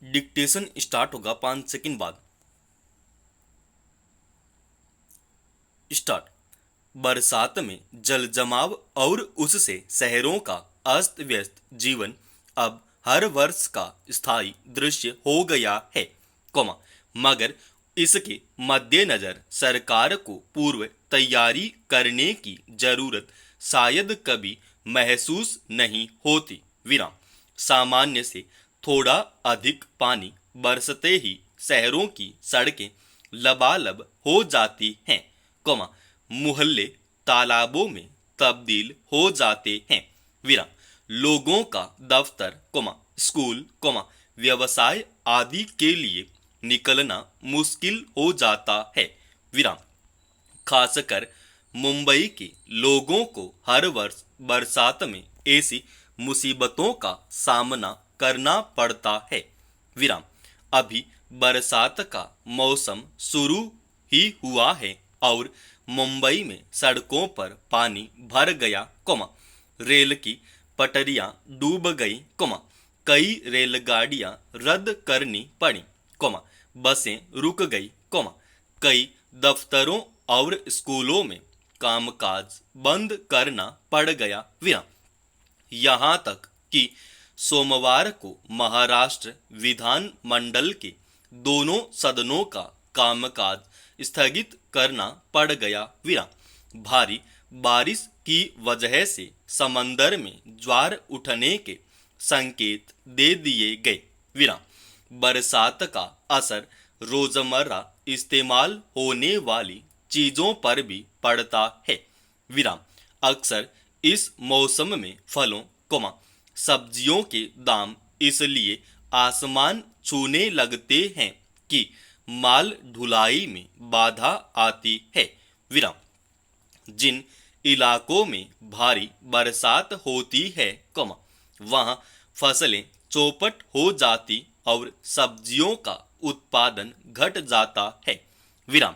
Dictation start होगा 5 second बाद। Start. बरसात में जल जमाव और उससे शहरों का अस्त व्यस्त जीवन अब हर वर्ष का स्थायी दृश्य हो गया है, मगर इसके मद्देनजर सरकार को पूर्व तैयारी करने की जरूरत शायद कभी महसूस नहीं होती। विराम। सामान्य से थोड़ा अधिक पानी बरसते ही शहरों की सड़कें लबालब हो जाती हैं, मोहल्ले तालाबों में तब्दील हो जाते हैं। विराम। लोगों का दफ्तर, स्कूल, व्यवसाय आदि के लिए निकलना मुश्किल हो जाता है। विराम। खासकर मुंबई के लोगों को हर वर्ष बरसात में ऐसी मुसीबतों का सामना करना पड़ता है। विराम। अभी बरसात का मौसम शुरू ही हुआ है और मुंबई में सड़कों पर पानी भर गया, रेल की पटरियां डूब गई, कई रेलगाड़ियां रद्द करनी पड़ी, बसें रुक गई, कई दफ्तरों और स्कूलों में कामकाज बंद करना पड़ गया। विराम। यहाँ तक कि सोमवार को महाराष्ट्र विधान मंडल के दोनों सदनों का कामकाज स्थगित करना पड़ गया। विराम। भारी बारिश की वजह से समंदर में ज्वार उठने के संकेत दे दिए गए। विराम। बरसात का असर रोजमर्रा इस्तेमाल होने वाली चीजों पर भी पड़ता है। विराम। अक्सर इस मौसम में फलों, सब्जियों के दाम इसलिए आसमान छूने लगते हैं कि माल ढुलाई में बाधा आती है। विराम। जिन इलाकों में भारी बरसात होती है, वहां फसलें चौपट हो जाती और सब्जियों का उत्पादन घट जाता है। विराम।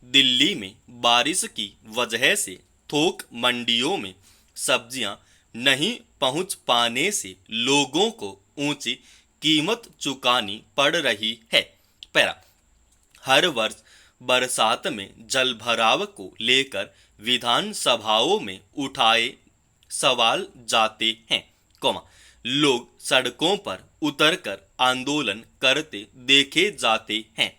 दिल्ली में बारिश की वजह से थोक मंडियों में सब्जियां नहीं पहुंच पाने से लोगों को ऊंची कीमत चुकानी पड़ रही है। पैरा। हर वर्ष बरसात में जल भराव को लेकर विधानसभाओं में उठाए सवाल जाते हैं, लोग सड़कों पर उतरकर आंदोलन करते देखे जाते हैं।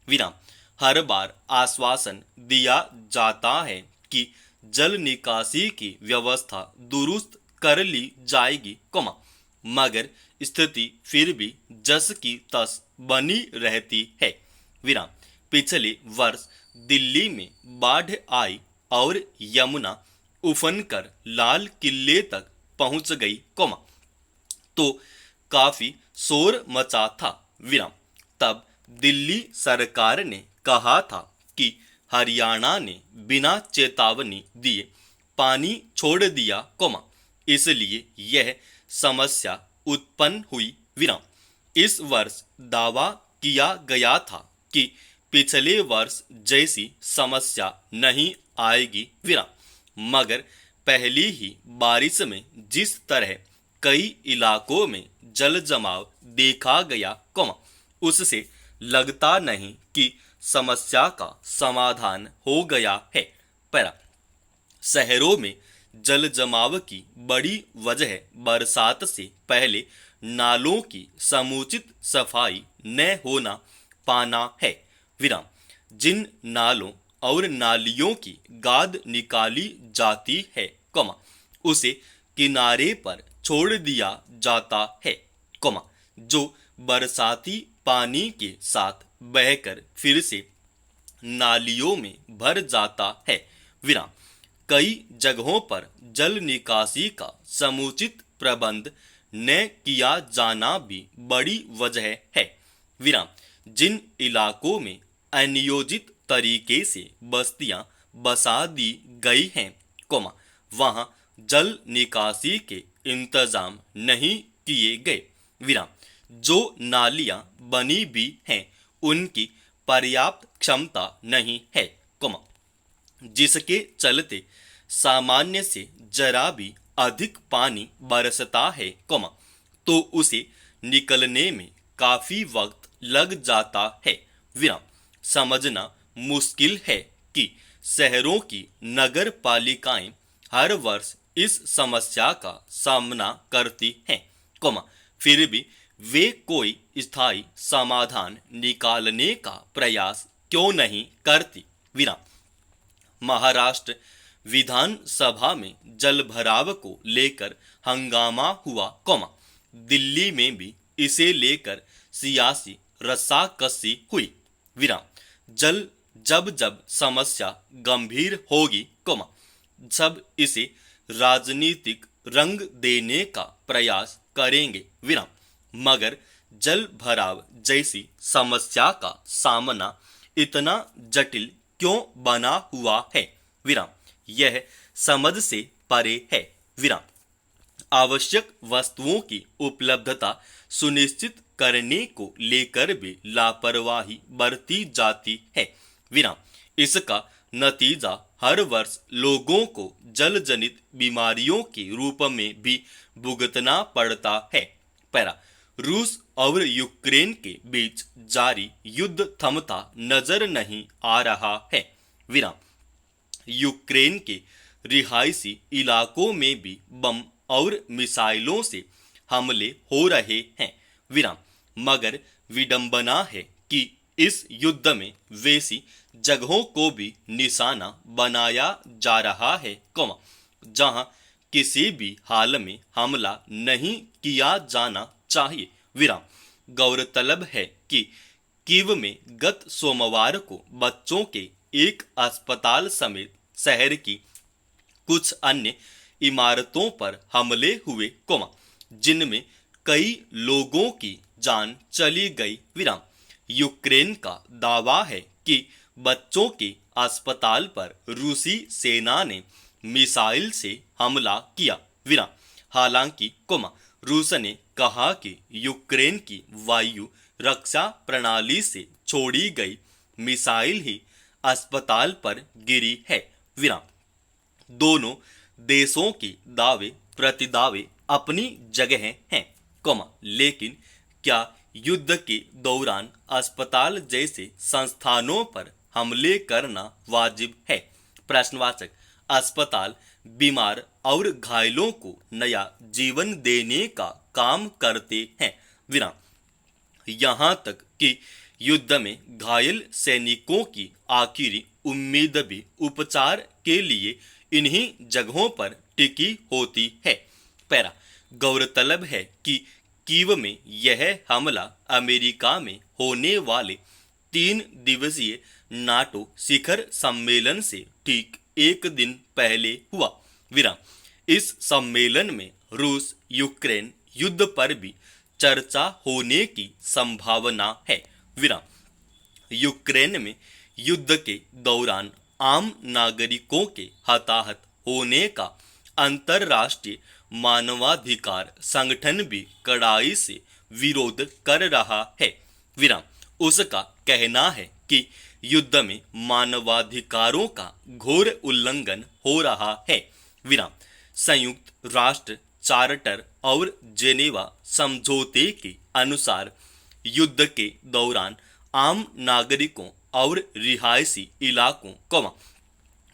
विराम। हर बार आश्वासन दिया जाता है कि जल निकासी की व्यवस्था दुरुस्त कर ली जाएगी, मगर स्थिति फिर भी जस की तस बनी रहती है। विराम। पिछले वर्ष दिल्ली में बाढ़ आई और यमुना उफन कर लाल किले तक पहुंच गई, तो काफी शोर मचा था। विराम। तब दिल्ली सरकार ने कहा था कि हरियाणा ने बिना चेतावनी दिए पानी छोड़ दिया, इसलिए यह समस्या उत्पन्न हुई। विराम। इस वर्ष दावा किया गया था कि पिछले वर्ष जैसी समस्या नहीं आएगी। विराम। मगर पहली ही बारिश में जिस तरह कई इलाकों में जल जमाव देखा गया, उससे लगता नहीं कि समस्या का समाधान हो गया है। पैरा। शहरों में जल जमाव की बड़ी वजह बरसात से पहले नालों की समुचित सफाई न होना पाना है। विराम। जिन नालों और नालियों की गाद निकाली जाती है, उसे किनारे पर छोड़ दिया जाता है, जो बरसाती पानी के साथ बहकर फिर से नालियों में भर जाता है। विराम। कई जगहों पर जल निकासी का समुचित प्रबंध न किया जाना भी बड़ी वजह है। विराम। जिन इलाकों में अनियोजित तरीके से बस्तियां बसा दी गई हैं, वहां जल निकासी के इंतजाम नहीं किए गए। विराम। जो नालियां बनी भी हैं, उनकी पर्याप्त क्षमता नहीं है, जिसके चलते सामान्य से जरा भी अधिक पानी बरसता है, तो उसे निकलने में काफी वक्त लग जाता है। विराम। समझना मुश्किल है कि शहरों की नगर पालिकाएं हर वर्ष इस समस्या का सामना करती हैं, फिर भी वे कोई स्थायी समाधान निकालने का प्रयास क्यों नहीं करती। विराम। महाराष्ट्र विधानसभा में जल भराव को लेकर हंगामा हुआ, दिल्ली में भी इसे लेकर सियासी रस्साकसी हुई। विराम। जब जब समस्या गंभीर होगी, सब इसे राजनीतिक रंग देने का प्रयास करेंगे। विराम। मगर जल भराव जैसी समस्या का सामना इतना जटिल क्यों बना हुआ है। विराम। यह समझ से परे है। विराम। आवश्यक वस्तुओं की उपलब्धता सुनिश्चित करने को लेकर भी लापरवाही बरती जाती है। विराम। इसका नतीजा हर वर्ष लोगों को जल जनित बीमारियों के रूप में भी भुगतना पड़ता है। पैरा। रूस और यूक्रेन के बीच जारी युद्ध थमता नजर नहीं आ रहा है। विराम। यूक्रेन के रिहायशी इलाकों में भी बम और मिसाइलों से हमले हो रहे हैं। विराम। मगर विडंबना है कि इस युद्ध में वैसी जगहों को भी निशाना बनाया जा रहा है, जहां किसी भी हाल में हमला नहीं किया जाना चाहिए। विराम। गौरतलब है कि कीव में गत सोमवार को बच्चों के एक अस्पताल समेत शहर की कुछ अन्य इमारतों पर हमले हुए, जिनमें कई लोगों की जान चली गई। विराम। यूक्रेन का दावा है कि बच्चों के अस्पताल पर रूसी सेना ने मिसाइल से हमला किया। विराम। हालांकि रूस ने कहा कि यूक्रेन की वायु रक्षा प्रणाली से छोड़ी गई मिसाइल ही अस्पताल पर गिरी है। विराम। दोनों देशों के दावे प्रतिदावे अपनी जगह हैं, लेकिन क्या युद्ध के दौरान अस्पताल जैसे संस्थानों पर हमले करना वाजिब है। प्रश्नवाचक। अस्पताल बीमार और घायलों को नया जीवन देने का काम करते हैं। विराम। यहाँ तक कि युद्ध में घायल सैनिकों की आखिरी उम्मीद भी उपचार के लिए इन्हीं जगहों पर टिकी होती है। पैरा। गौरतलब है कि कीव में यह हमला अमेरिका में होने वाले 3 दिवसीय नाटो शिखर सम्मेलन से ठीक एक दिन पहले हुआ। विराम। इस सम्मेलन में रूस यूक्रेन युद्ध पर भी चर्चा होने की संभावना है। विराम। यूक्रेन में युद्ध के दौरान आम नागरिकों के हताहत होने का अंतर्राष्ट्रीय मानवाधिकार संगठन भी कड़ाई से विरोध कर रहा है। विराम। उसका कहना है कि युद्ध में मानवाधिकारों का घोर उल्लंघन हो रहा है। विराम। संयुक्त राष्ट्र चार्टर और जेनेवा समझौते के अनुसार युद्ध के दौरान आम नागरिकों और रिहायशी इलाकों,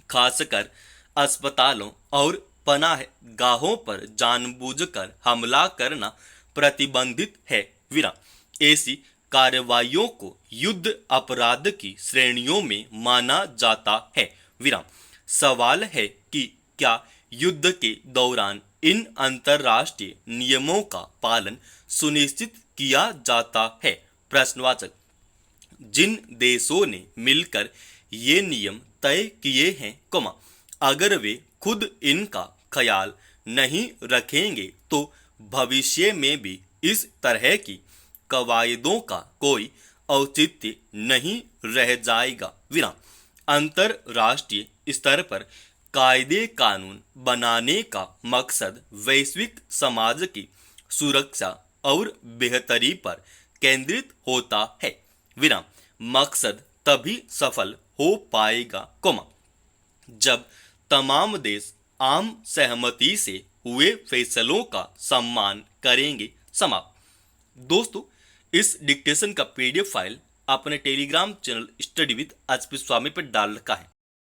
खासकर अस्पतालों और पनाह गाहों पर जानबूझकर हमला करना प्रतिबंधित है। विराम। ऐसी कार्रवाइयों को युद्ध अपराध की श्रेणियों में माना जाता है। विराम। सवाल है कि क्या युद्ध के दौरान इन अंतर्राष्ट्रीय नियमों का पालन सुनिश्चित किया जाता है। प्रश्नवाचक। जिन देशों ने मिलकर ये नियम तय किए हैं, अगर वे खुद इनका ख्याल नहीं रखेंगे तो भविष्य में भी इस तरह की कवायदों का कोई औचित्य नहीं रह जाएगा। विराम। अंतरराष्ट्रीय स्तर पर कायदे कानून बनाने का मकसद वैश्विक समाज की सुरक्षा और बेहतरी पर केंद्रित होता है। विराम। मकसद तभी सफल हो पाएगा, जब तमाम देश आम सहमति से हुए फैसलों का सम्मान करेंगे। समाप्त। दोस्तों, इस डिक्टेशन का पीडीएफ फाइल आपने Telegram channel study with HP Swami पर डाल रखा है।